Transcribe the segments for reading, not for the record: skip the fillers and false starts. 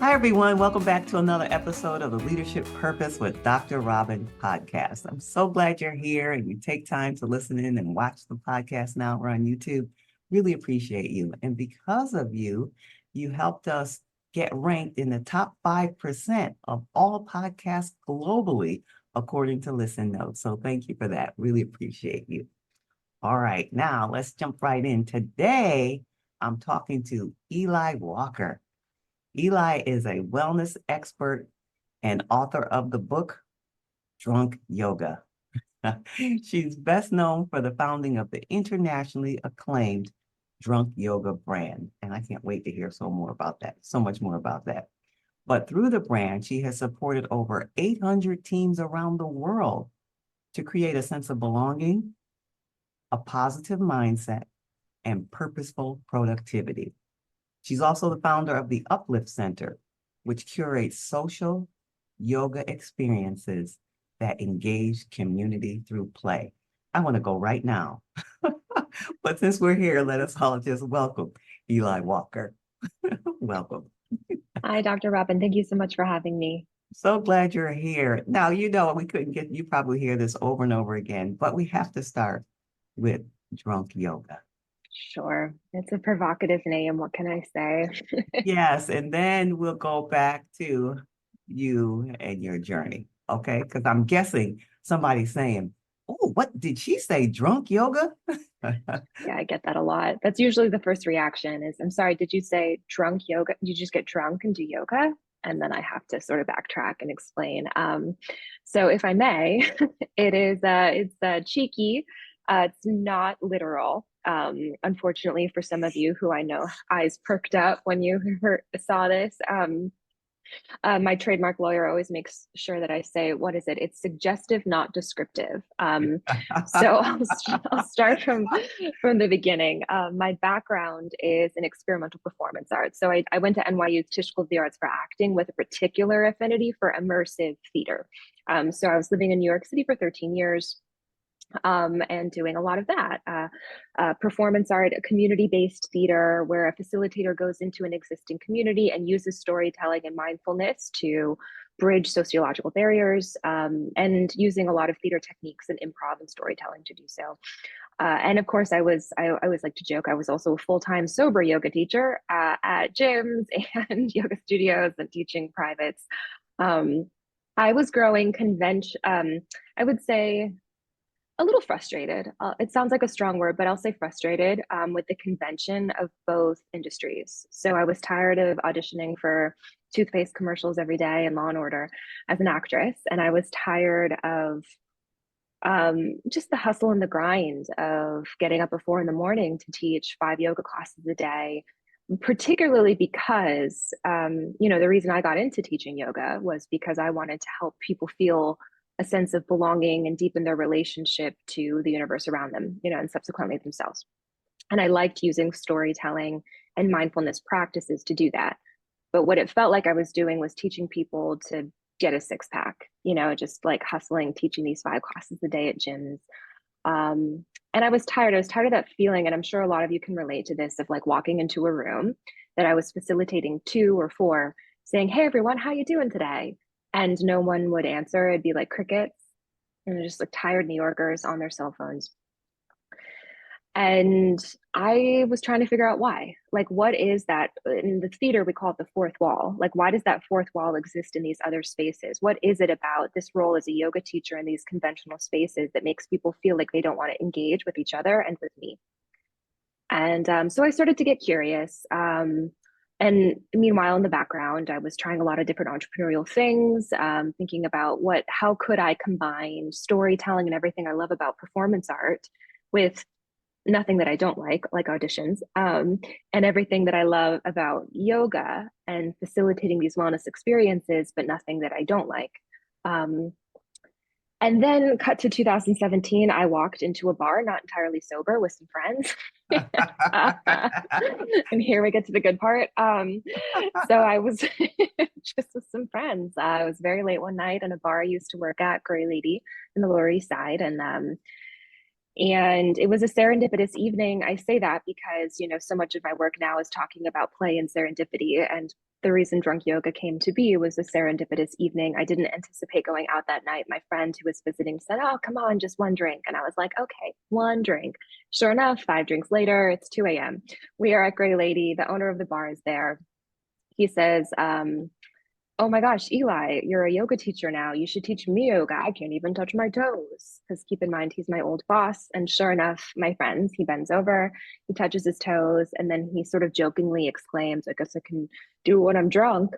Hi, everyone. Welcome back to another episode of the Leadership Purpose with Dr. Robin podcast. I'm so glad you're here and you take time to listen in and watch the podcast now. We're on YouTube. Really appreciate you. And because of you, you helped us get ranked in the top 5% of all podcasts globally, according to Listen Notes. So thank you for that. Really appreciate you. All right, now let's jump right in. Today, I'm talking to Eli Walker. Eli is a wellness expert and author of the book, Drunk Yoga. She's best known for the founding of the internationally acclaimed Drunk Yoga brand. And I can't wait to hear so much more about that. But through the brand, she has supported over 800 teams around the world to create a sense of belonging, a positive mindset, and purposeful productivity. She's also the founder of the Uplift Center, which curates social yoga experiences that engage community through play. I want to go right now. But since we're here, let us all just welcome Eli Walker. Welcome. Hi, Dr. Robin. Thank you so much for having me. So glad you're here. Now, we couldn't get, you probably hear this over and over again, but we have to start with drunk yoga. Sure. It's a provocative name. What can I say? Yes, and then we'll go back to you and your journey, okay? Because I'm guessing somebody's saying, "Oh, what did she say? Drunk yoga?" Yeah, I get that a lot. That's usually the first reaction is, I'm sorry, did you say drunk yoga? Did you just get drunk and do yoga? And then I have to sort of backtrack and explain. So if I may, it's cheeky. It's not literal. Unfortunately, for some of you who I know eyes perked up when you saw this, my trademark lawyer always makes sure that I say, what is it? It's suggestive, not descriptive. So I'll start from the beginning. My background is in experimental performance arts. So I went to NYU Tisch School of the Arts for acting with a particular affinity for immersive theater. So I was living in New York City for 13 years. And doing a lot of that. Performance art, community-based theater, where a facilitator goes into an existing community and uses storytelling and mindfulness to bridge sociological barriers, and using a lot of theater techniques and improv and storytelling to do so. And of course, I always like to joke, I was also a full-time sober yoga teacher at gyms and yoga studios and teaching privates. I was growing I would say a little frustrated. It sounds like a strong word, but I'll say frustrated with the convention of both industries. So I was tired of auditioning for toothpaste commercials every day and Law and Order as an actress. And I was tired of just the hustle and the grind of getting up at 4 a.m. to teach 5 yoga classes a day, particularly because, the reason I got into teaching yoga was because I wanted to help people feel a sense of belonging and deepen their relationship to the universe around them, and subsequently themselves. And I liked using storytelling and mindfulness practices to do that. But what it felt like I was doing was teaching people to get a 6-pack, just like hustling, teaching these 5 classes a day at gyms. And I was tired. I was tired of that feeling. And I'm sure a lot of you can relate to this of like walking into a room that I was facilitating 2 or 4, saying, "Hey, everyone, how you doing today?" And no one would answer. It'd be like crickets and just like tired New Yorkers on their cell phones. And I was trying to figure out why. Like, what is that? In the theater, we call it the fourth wall. Like, why does that fourth wall exist in these other spaces? What is it about this role as a yoga teacher in these conventional spaces that makes people feel like they don't want to engage with each other and with me? And so I started to get curious. And meanwhile, in the background, I was trying a lot of different entrepreneurial things, thinking about how could I combine storytelling and everything I love about performance art with nothing that I don't like auditions, and everything that I love about yoga and facilitating these wellness experiences, but nothing that I don't like. And then cut to 2017, I walked into a bar, not entirely sober, with some friends. And here we get to the good part. So I was just with some friends. It was very late one night in a bar I used to work at, Gray Lady, in the Lower East Side. And And it was a serendipitous evening. I say that because, so much of my work now is talking about play and serendipity. And the reason drunk yoga came to be was a serendipitous evening. I didn't anticipate going out that night. My friend who was visiting said, "Oh, come on, just one drink." And I was like, "Okay, one drink." Sure enough, 5 drinks later, it's 2 a.m. We are at Gray Lady. The owner of the bar is there. He says, "Oh my gosh, Eli, you're a yoga teacher now. You should teach me yoga. I can't even touch my toes." Because keep in mind, he's my old boss. And sure enough, my friends, he bends over, he touches his toes, and then he sort of jokingly exclaims, "I guess I can do it when I'm drunk."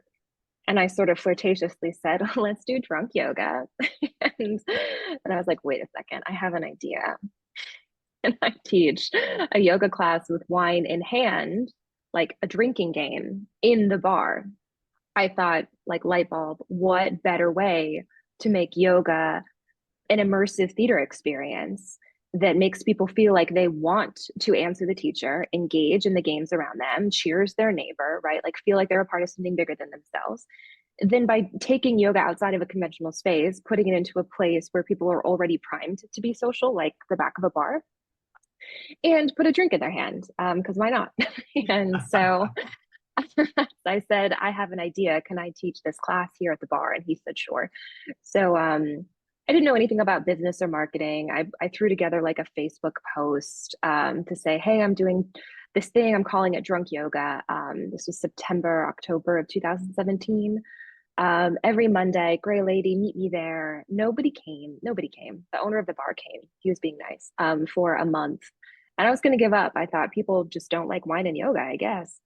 And I sort of flirtatiously said, "Let's do drunk yoga." and, and I was like, "Wait a second, I have an idea." And I teach a yoga class with wine in hand, like a drinking game in the bar. I thought, like, light bulb, what better way to make yoga an immersive theater experience that makes people feel like they want to answer the teacher, engage in the games around them, cheers their neighbor, right? Like, feel like they're a part of something bigger than themselves. Then by taking yoga outside of a conventional space, putting it into a place where people are already primed to be social, like the back of a bar, and put a drink in their hand, because why not? And so I said, "I have an idea. Can I teach this class here at the bar?" And he said, "Sure." So I didn't know anything about business or marketing. I threw together like a Facebook post to say, "Hey, I'm doing this thing. I'm calling it drunk yoga." This was September, October of 2017. Every Monday, Gray Lady, meet me there. Nobody came. Nobody came. The owner of the bar came. He was being nice for a month. And I was going to give up. I thought people just don't like wine and yoga, I guess.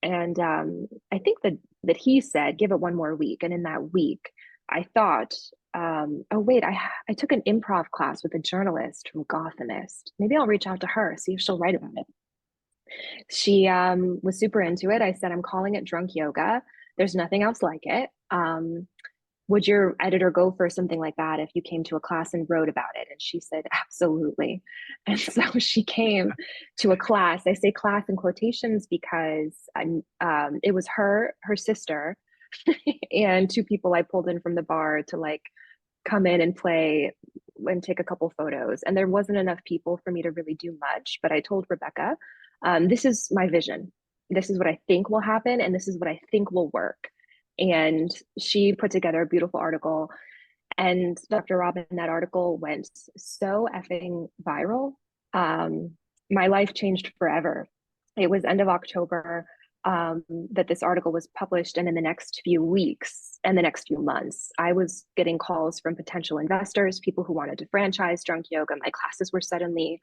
And I think that he said, "Give it one more week." And in that week, I thought, "Oh, wait, I took an improv class with a journalist from Gothamist. Maybe I'll reach out to her, see if she'll write about it." She was super into it. I said, "I'm calling it drunk yoga. There's nothing else like it. Would your editor go for something like that if you came to a class and wrote about it?" And she said, "Absolutely." And so she came to a class. I say class in quotations because it was her sister, and two people I pulled in from the bar to like come in and play and take a couple photos. And there wasn't enough people for me to really do much. But I told Rebecca, "This is my vision. This is what I think will happen, and this is what I think will work." And she put together a beautiful article. And Dr. Robin, that article went so effing viral. My life changed forever. It was end of October that this article was published. And in the next few weeks and the next few months, I was getting calls from potential investors, people who wanted to franchise drunk yoga. My classes were suddenly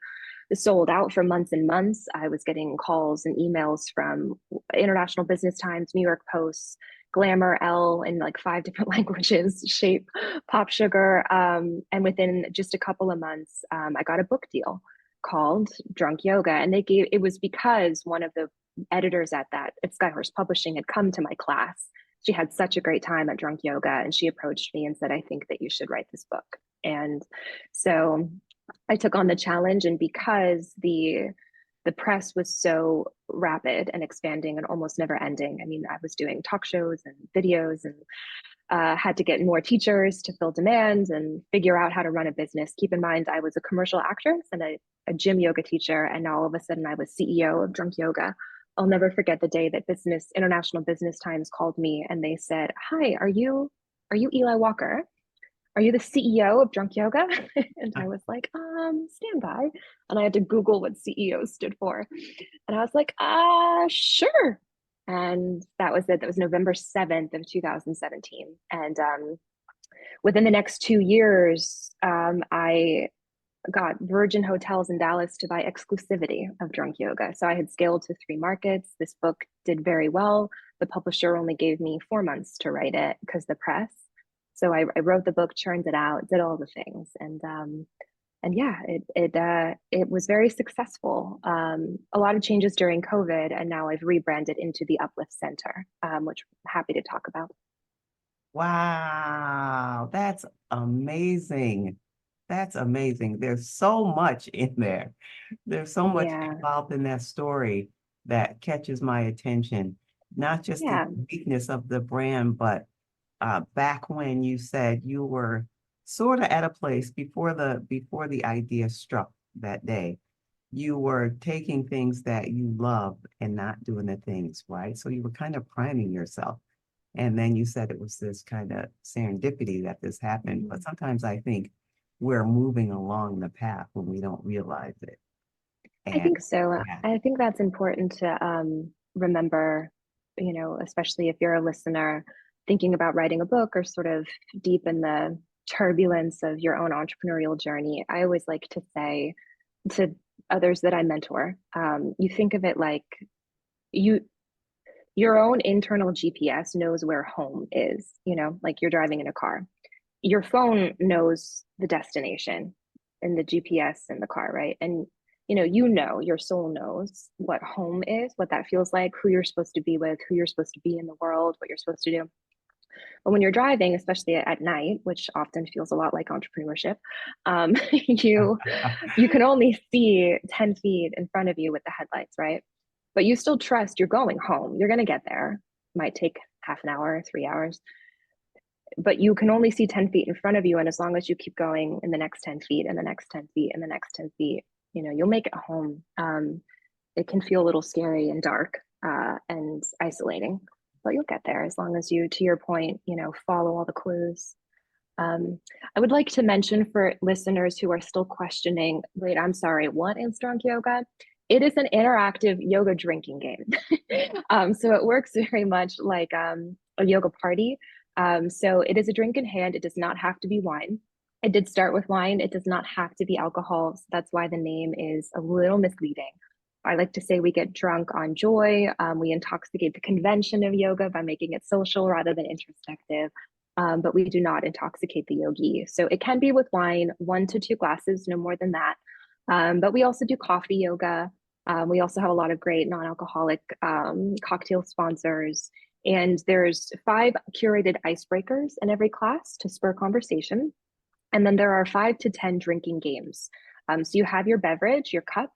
sold out for months and months. I was getting calls and emails from International Business Times, New York Post, Glamour, Elle in like 5 different languages, Shape, Pop Sugar. And within just a couple of months, I got a book deal called Drunk Yoga. And it was because one of the editors at Skyhorse Publishing had come to my class. She had such a great time at Drunk Yoga, and she approached me and said, "I think that you should write this book." And so I took on the challenge, and because the press was so rapid and expanding and almost never ending. I mean, I was doing talk shows and videos and had to get more teachers to fill demand and figure out how to run a business. Keep in mind, I was a commercial actress and a gym yoga teacher, and now all of a sudden I was CEO of Drunk Yoga. I'll never forget the day that International Business Times called me and they said, "Hi, are you Eli Walker? Are you the CEO of Drunk Yoga?" And I was like, stand by. And I had to Google what CEO stood for. And I was like, sure. And that was it. That was November 7th of 2017. And within the next 2 years, I got Virgin Hotels in Dallas to buy exclusivity of Drunk Yoga. So I had scaled to 3 markets. This book did very well. The publisher only gave me 4 months to write it because the press. So I wrote the book, churned it out, did all the things, and yeah, it was very successful. A lot of changes during COVID, and now I've rebranded into the Uplift Center, which I'm happy to talk about. Wow, that's amazing. That's amazing. There's so much in there. There's so much Yeah, involved in that story that catches my attention. Not just the yeah, uniqueness of the brand, but back when you said you were sort of at a place before the idea struck that day, you were taking things that you love and not doing the things, right? So you were kind of priming yourself. And then you said it was this kind of serendipity that this happened. But sometimes I think we're moving along the path when we don't realize it. I And think so. yeah, I think that's important to remember, especially if you're a listener thinking about writing a book or sort of deep in the turbulence of your own entrepreneurial journey. I always like to say to others that I mentor, you think of it like you your own internal GPS knows where home is, like you're driving in a car. Your phone knows the destination and the GPS in the car, right? And your soul knows what home is, what that feels like, who you're supposed to be with, who you're supposed to be in the world, what you're supposed to do. But when you're driving, especially at night, which often feels a lot like entrepreneurship, you can only see 10 feet in front of you with the headlights, right? But you still trust you're going home. You're going to get there. Might take half an hour, 3 hours, but you can only see 10 feet in front of you. And as long as you keep going in the next 10 feet and the next 10 feet and the next 10 feet, you'll make it home. It can feel a little scary and dark and isolating, but you'll get there as long as you, to your point, follow all the clues. I would like to mention for listeners who are still questioning, wait, I'm sorry, what is drunk yoga? It is an interactive yoga drinking game. So it works very much like a yoga party. So it is a drink in hand. It does not have to be wine. It did start with wine. It does not have to be alcohol. So that's why the name is a little misleading. I like to say we get drunk on joy. We intoxicate the convention of yoga by making it social rather than introspective. But we do not intoxicate the yogi. So it can be with wine, 1 to 2 glasses, no more than that. But we also do coffee yoga. We also have a lot of great non-alcoholic cocktail sponsors. And there's 5 curated icebreakers in every class to spur conversation. And then there are 5 to 10 drinking games. So you have your beverage, your cup,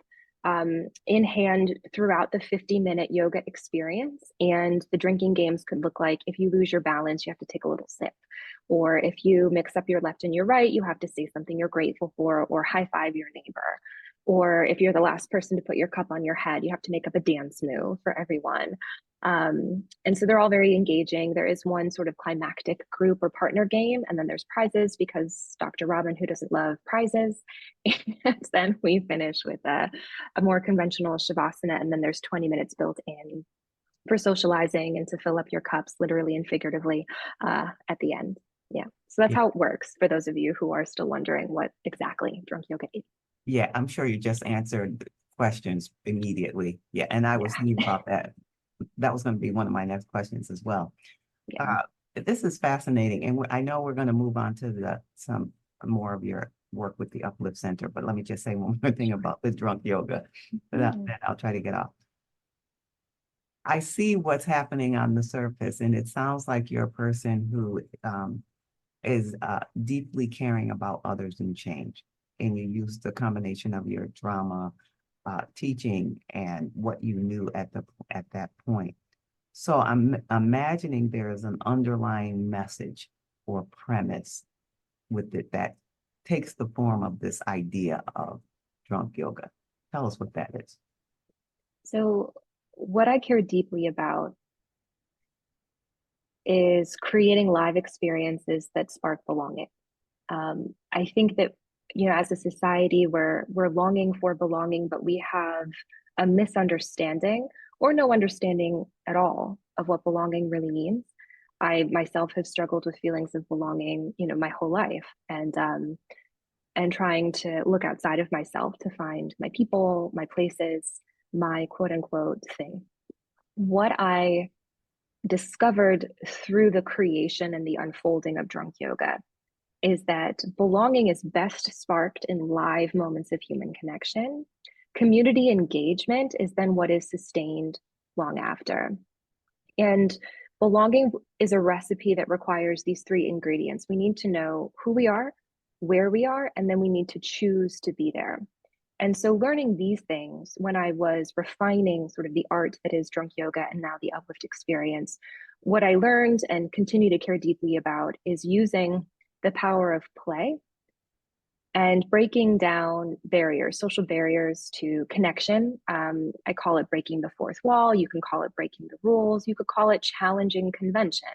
in hand throughout the 50-minute yoga experience. And the drinking games could look like if you lose your balance, you have to take a little sip. Or if you mix up your left and your right, you have to say something you're grateful for or high five your neighbor. Or if you're the last person to put your cup on your head, you have to make up a dance move for everyone. And so they're all very engaging. There is one sort of climactic group or partner game, and then there's prizes because Dr. Robin, who doesn't love prizes? And then we finish with a more conventional Shavasana, and then there's 20 minutes built in for socializing and to fill up your cups, literally and figuratively, at the end. Yeah. So that's yeah, how it works for those of you who are still wondering what exactly drunk yoga is. yeah, I'm sure you just answered the questions immediately. Yeah, and I was thinking Yeah. about that. That was going to be one of my next questions as well. Yeah. Uh, this is fascinating, and I know we're going to move on to some more of your work with the Uplift Center. But let me just say one more thing about the drunk yoga that I'll try to get off. I see what's happening on the surface, and it sounds like you're a person who is deeply caring about others and change. And you use the combination of your drama, teaching, and what you knew at that point. So I'm imagining there is an underlying message or premise with it that takes the form of this idea of drunk yoga. Tell us what that is. So, what I care deeply about is creating live experiences that spark belonging. I think that as a society, we're longing for belonging, but we have a misunderstanding or no understanding at all of what belonging really means. I myself have struggled with feelings of belonging, my whole life, and trying to look outside of myself to find my people, my places, my quote unquote thing. What I discovered through the creation and the unfolding of drunk yoga is that belonging is best sparked in live moments of human connection. Community engagement is then what is sustained long after. And belonging is a recipe that requires these 3 ingredients. We need to know who we are, where we are, and then we need to choose to be there. And so, learning these things when I was refining sort of the art that is drunk yoga and now the uplift experience, what I learned and continue to care deeply about is using the power of play and breaking down barriers, social barriers to connection. I call it breaking the fourth wall. You can call it breaking the rules. You could call it challenging convention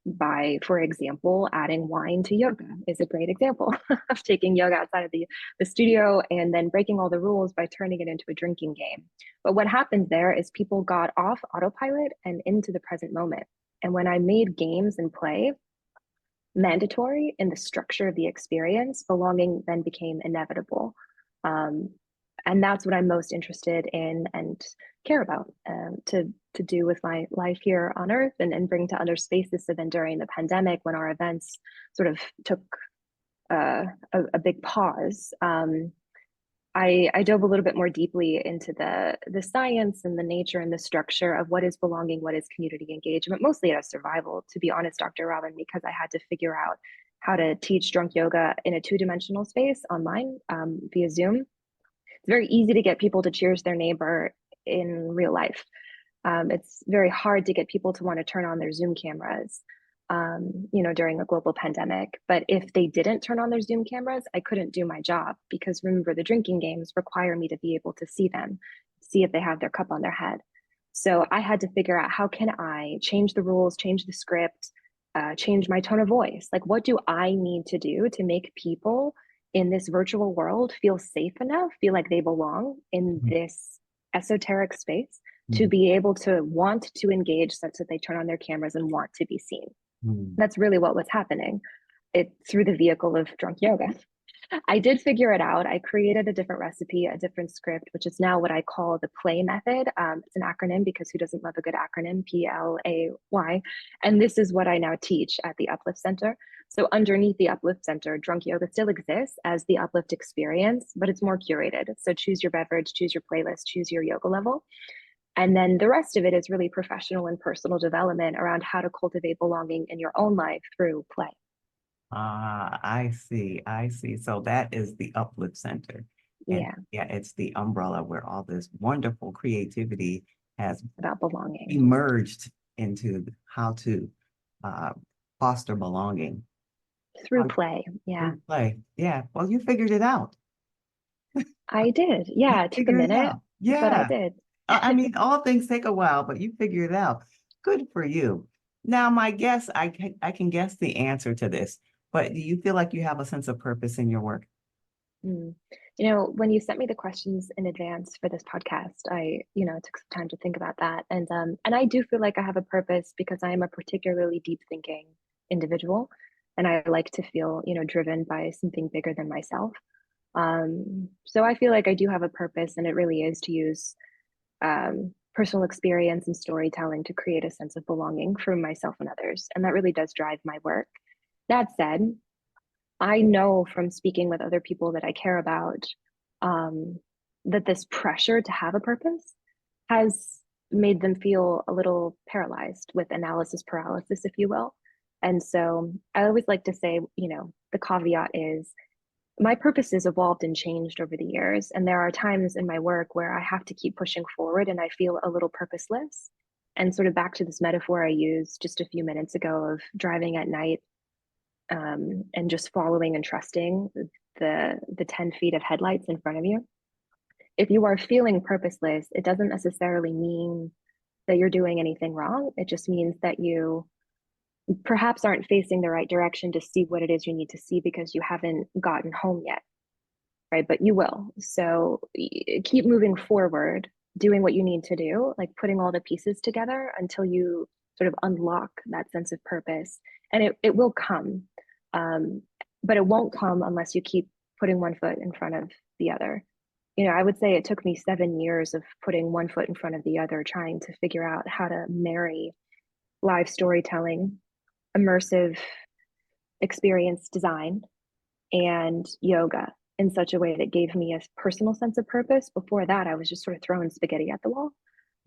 by, for example, adding wine to yoga is a great example of taking yoga outside of the studio and then breaking all the rules by turning it into a drinking game. But what happened there is people got off autopilot and into the present moment. And when I made games and play mandatory in the structure of the experience, belonging then became inevitable. Um, and that's what I'm most interested in and care about to do with my life here on Earth and bring to other spaces. So then during the pandemic, when our events sort of took a big pause, I dove a little bit more deeply into the science and the nature and the structure of what is belonging, what is community engagement, mostly out of survival, to be honest, Dr. Robin, because I had to figure out how to teach drunk yoga in a two-dimensional space online via Zoom. It's very easy to get people to cheers their neighbor in real life. It's very hard to get people to want to turn on their Zoom cameras, during a global pandemic. But if they didn't turn on their Zoom cameras, I couldn't do my job because remember, the drinking games require me to be able to see them, see if they have their cup on their head. So I had to figure out how can I change the rules, change the script, change my tone of voice. Like, what do I need to do to make people in this virtual world feel safe enough, feel like they belong in this esoteric space to be able to want to engage such that they turn on their cameras and want to be seen. That's really what was happening through the vehicle of drunk yoga. I did figure it out. I created a different recipe, a different script, which is now what I call the PLAY method. It's an acronym because who doesn't love a good acronym? PLAY. And this is what I now teach at the Uplift Center. So underneath the Uplift Center, drunk yoga still exists as the Uplift experience, but it's more curated. So choose your beverage, choose your playlist, choose your yoga level. And then the rest of it is really professional and personal development around how to cultivate belonging in your own life through play. Ah, I see. I see. So that is the Uplift Center. And Yeah, yeah, it's the umbrella where all this wonderful creativity has about belonging emerged into how to uh, foster belonging through on play. Yeah, through play. Yeah. Well, you figured it out. I did. You Yeah, it took a figured it minute, out. but I Yeah. did. I mean, all things take a while, but you figured it out. Good for you. Now, my guess, I can guess the answer to this, but do you feel like you have a sense of purpose in your work? Mm. When you sent me the questions in advance for this podcast, I took some time to think about that. And I do feel like I have a purpose because I am a particularly deep thinking individual. And I like to feel, driven by something bigger than myself. So I feel like I do have a purpose, and it really is to use personal experience and storytelling to create a sense of belonging for myself and others. And that really does drive my work. That said, I know from speaking with other people that I care about um, that this pressure to have a purpose has made them feel a little paralyzed with analysis paralysis, if you will. And so I always like to say, the caveat is my purpose has evolved and changed over the years. And there are times in my work where I have to keep pushing forward and I feel a little purposeless. And sort of back to this metaphor I used just a few minutes ago of driving at night and just following and trusting the 10 feet of headlights in front of you. If you are feeling purposeless, it doesn't necessarily mean that you're doing anything wrong. It just means that you perhaps aren't facing the right direction to see what it is you need to see because you haven't gotten home yet, right? But you will. So keep moving forward, doing what you need to do, like putting all the pieces together until you sort of unlock that sense of purpose. And it will come. Um, but it won't come unless you keep putting one foot in front of the other. I would say it took me 7 years of putting one foot in front of the other, trying to figure out how to marry live storytelling, immersive experience design, and yoga in such a way that gave me a personal sense of purpose. Before that, I was just sort of throwing spaghetti at the wall.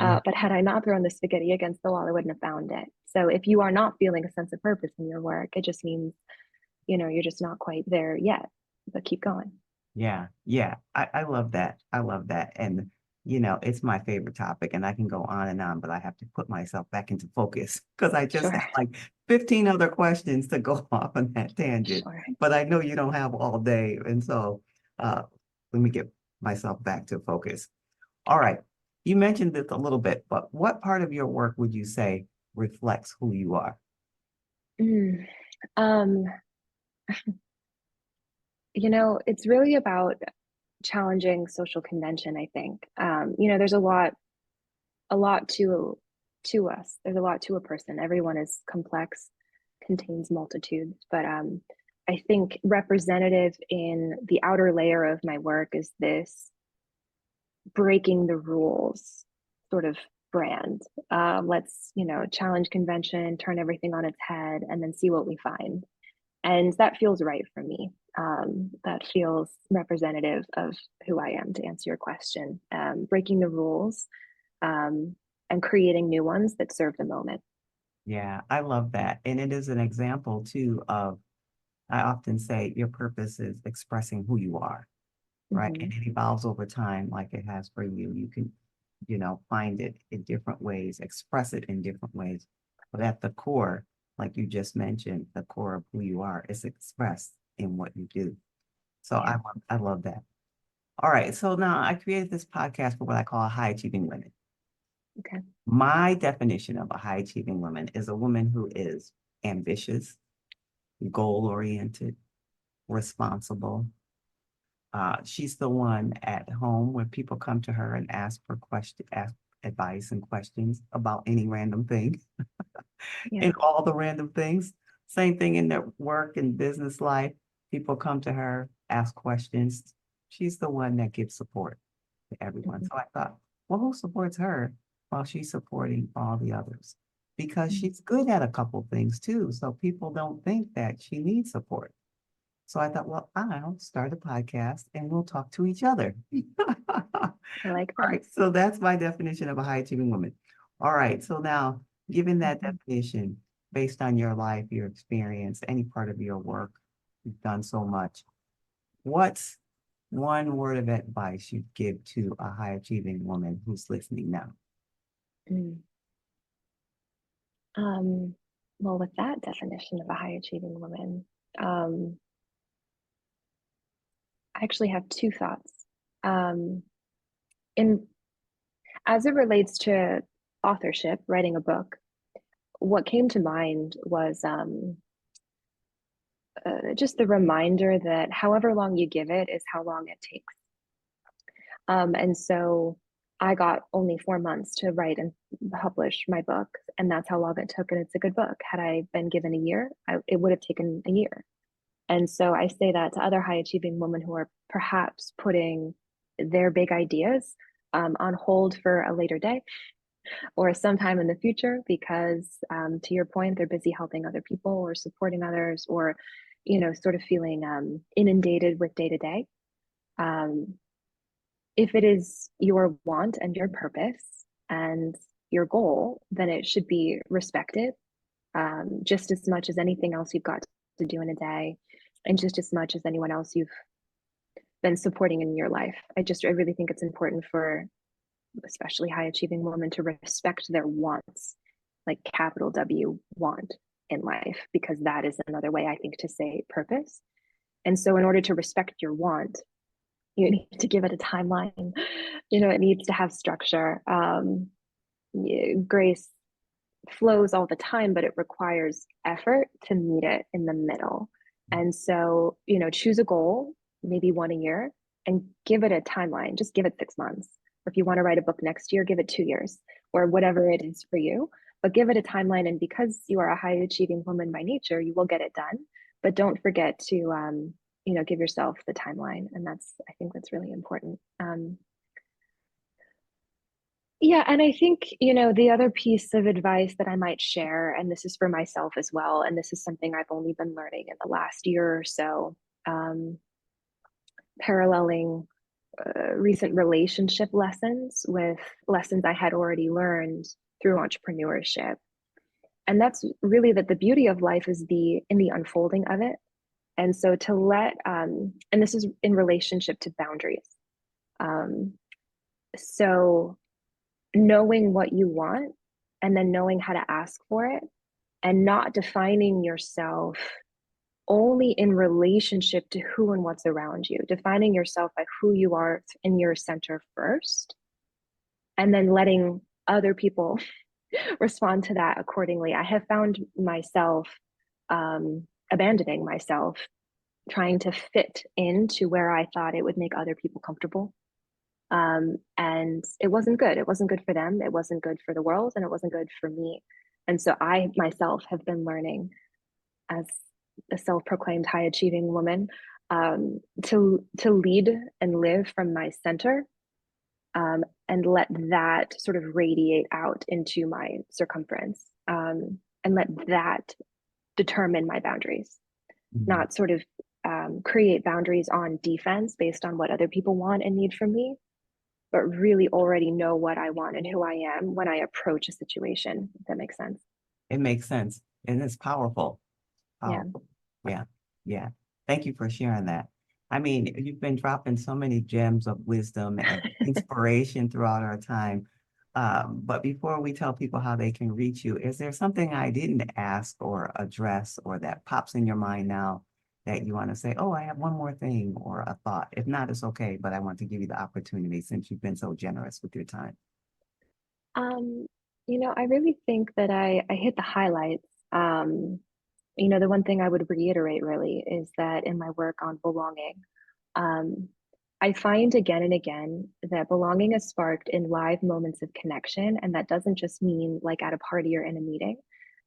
Yeah. But had I not thrown the spaghetti against the wall, I wouldn't have found it. So if you are not feeling a sense of purpose in your work, it just means, you're just not quite there yet, but keep going. Yeah. Yeah. I love that. I love that. And it's my favorite topic and I can go on and on, but I have to put myself back into focus because I just Sure, have like 15 other questions to go off on that tangent. sure. But I know you don't have all day. And so uh, let me get myself back to focus. All right. You mentioned this a little bit, but what part of your work would you say reflects who you are? Mm. Um, it's really about challenging social convention, I think. There's a lot to us. There's a lot to a person. Everyone is complex, contains multitudes, but I think representative in the outer layer of my work is this breaking the rules sort of brand. Let's, challenge convention, turn everything on its head, and then see what we find. And that feels right for me. That feels representative of who I am, to answer your question. Breaking the rules and creating new ones that serve the moment. Yeah, I love that. And it is an example too of, I often say your purpose is expressing who you are, right? Mm-hmm. And it evolves over time like it has for you. You can, find it in different ways, express it in different ways. But at the core, like you just mentioned, the core of who you are is expressed in what you do. So Yeah. I love that. All right. So now I created this podcast for what I call high achieving women. Okay. My definition of a high achieving woman is a woman who is ambitious, goal oriented, responsible. She's the one at home where people come to her and ask advice and questions about any random thing Yeah. and all the random things. Same thing in their work and business life. People come to her, ask questions. She's the one that gives support to everyone. Mm-hmm. So I thought, well, who supports her while she's supporting all the others? Because she's good at a couple things too. So people don't think that she needs support. So I thought, well, I'll start a podcast and we'll talk to each other. All I like that. right. So that's my definition of a high achieving woman. All right. So now, given that Mm-hmm. definition, based on your life, your experience, any part of your work, you've done so much. What's one word of advice you'd give to a high achieving woman who's listening now? Mm. Um, well, with that definition of a high achieving woman, um, I actually have two thoughts. Um, in as it relates to authorship, writing a book, what came to mind was just the reminder that however long you give it is how long it takes. And so I got only 4 months to write and publish my book, and that's how long it took. And it's a good book. Had I been given a year, it would have taken a year. And so I say that to other high achieving women who are perhaps putting their big ideas on hold for a later day or sometime in the future because, to your point, they're busy helping other people or supporting others or, sort of feeling inundated with day to day. If it is your want and your purpose and your goal, then it should be respected just as much as anything else you've got to do in a day, and just as much as anyone else you've been supporting in your life. I really think it's important for especially high achieving women to respect their wants, like capital W want in life, because that is another way I think to say purpose. And so, in order to respect your want, you need to give it a timeline. It needs to have structure. Grace flows all the time, but it requires effort to meet it in the middle. And so, choose a goal, maybe one a year, and give it a timeline. Just give it 6 months. Or if you want to write a book next year, give it 2 years or whatever it is for you. But give it a timeline. And because you are a high achieving woman by nature, you will get it done. But don't forget to, give yourself the timeline. And I think that's really important. Yeah, and I think, the other piece of advice that I might share, and this is for myself as well, and this is something I've only been learning in the last year or so, paralleling recent relationship lessons with lessons I had already learned through entrepreneurship. And that's really that the beauty of life is in the unfolding of it. And so and this is in relationship to boundaries. Um, So knowing what you want and then knowing how to ask for it and not defining yourself only in relationship to who and what's around you, defining yourself by who you are in your center first, and then letting other people respond to that accordingly. I have found myself abandoning myself, trying to fit into where I thought it would make other people comfortable. And it wasn't good. It wasn't good for them. It wasn't good for the world, and it wasn't good for me. And so I myself have been learning as a self-proclaimed high-achieving woman to lead and live from my center, and let that sort of radiate out into my circumference, and let that determine my boundaries, not sort of create boundaries on defense based on what other people want and need from me, but really already know what I want and who I am when I approach a situation, if that makes sense. It makes sense. And it's powerful. Yeah. Powerful. Yeah. Yeah. Thank you for sharing that. I mean, you've been dropping so many gems of wisdom and inspiration throughout our time. But before we tell people how they can reach you, is there something I didn't ask or address or that pops in your mind now that you want to say, oh, I have one more thing or a thought? If not, it's okay, but I want to give you the opportunity since you've been so generous with your time. Um, I really think that I hit the highlights. The one thing I would reiterate really is that in my work on belonging, um, I find again and again that belonging is sparked in live moments of connection. And that doesn't just mean like at a party or in a meeting,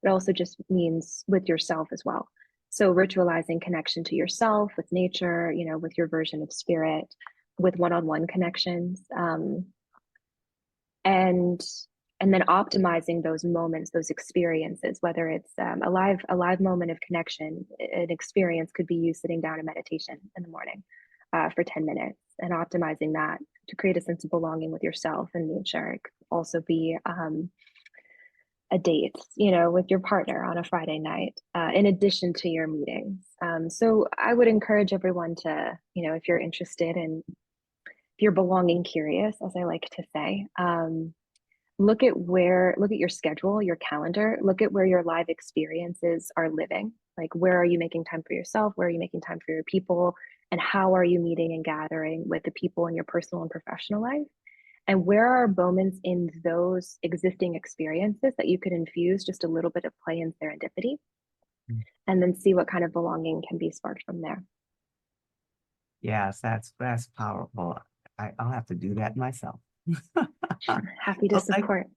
it also just means with yourself as well. So ritualizing connection to yourself, with nature, with your version of spirit, with one-on-one connections. And and then optimizing those moments, those experiences, whether it's a live moment of connection. An experience could be you sitting down in meditation in the morning for 10 minutes, and optimizing that to create a sense of belonging with yourself and nature. It could also be a date, with your partner on a Friday night, in addition to your meetings. So I would encourage everyone to, if you're interested in, if you're belonging curious, as I like to say, look at your schedule, your calendar, look at where your live experiences are living. Like, where are you making time for yourself? Where are you making time for your people? And how are you meeting and gathering with the people in your personal and professional life? And where are moments in those existing experiences that you could infuse just a little bit of play and serendipity, and then see what kind of belonging can be sparked from there. Yes, that's powerful. I'll have to do that myself. Happy to Well, support.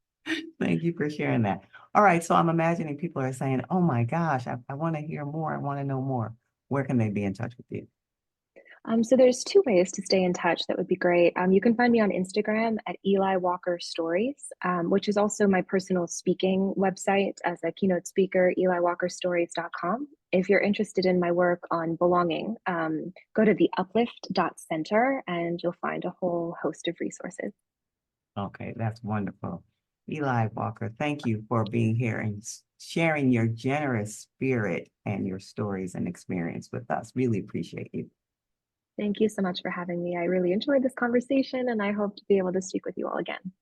thank you for sharing that. All right, so I'm imagining people are saying, oh my gosh, I want to hear more. I want to know more. Where can they be in touch with you? So there's two ways to stay in touch that would be great. You can find me on Instagram at Eli Walker Stories, which is also my personal speaking website as a keynote speaker, eliwalkerstories.com. If you're interested in my work on belonging, go to the Uplift.Center and you'll find a whole host of resources. Okay, that's wonderful. Eli Walker, thank you for being here and sharing your generous spirit and your stories and experience with us. Really appreciate you. Thank you so much for having me. I really enjoyed this conversation, and I hope to be able to speak with you all again.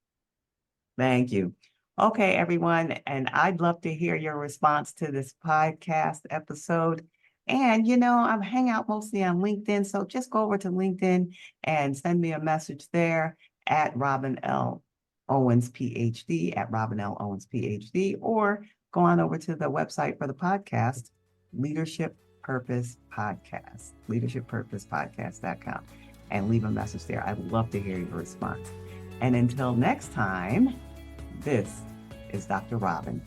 Thank you. Okay, everyone, and I'd love to hear your response to this podcast episode. And, I hang out mostly on LinkedIn, so just go over to LinkedIn and send me a message there at Robin L. Owens, PhD, at Robin L. Owens, PhD, or go on over to the website for the podcast, Leadership Purpose Podcast, leadershippurposepodcast.com, and leave a message there. I'd love to hear your response. And until next time, this is Dr. Robin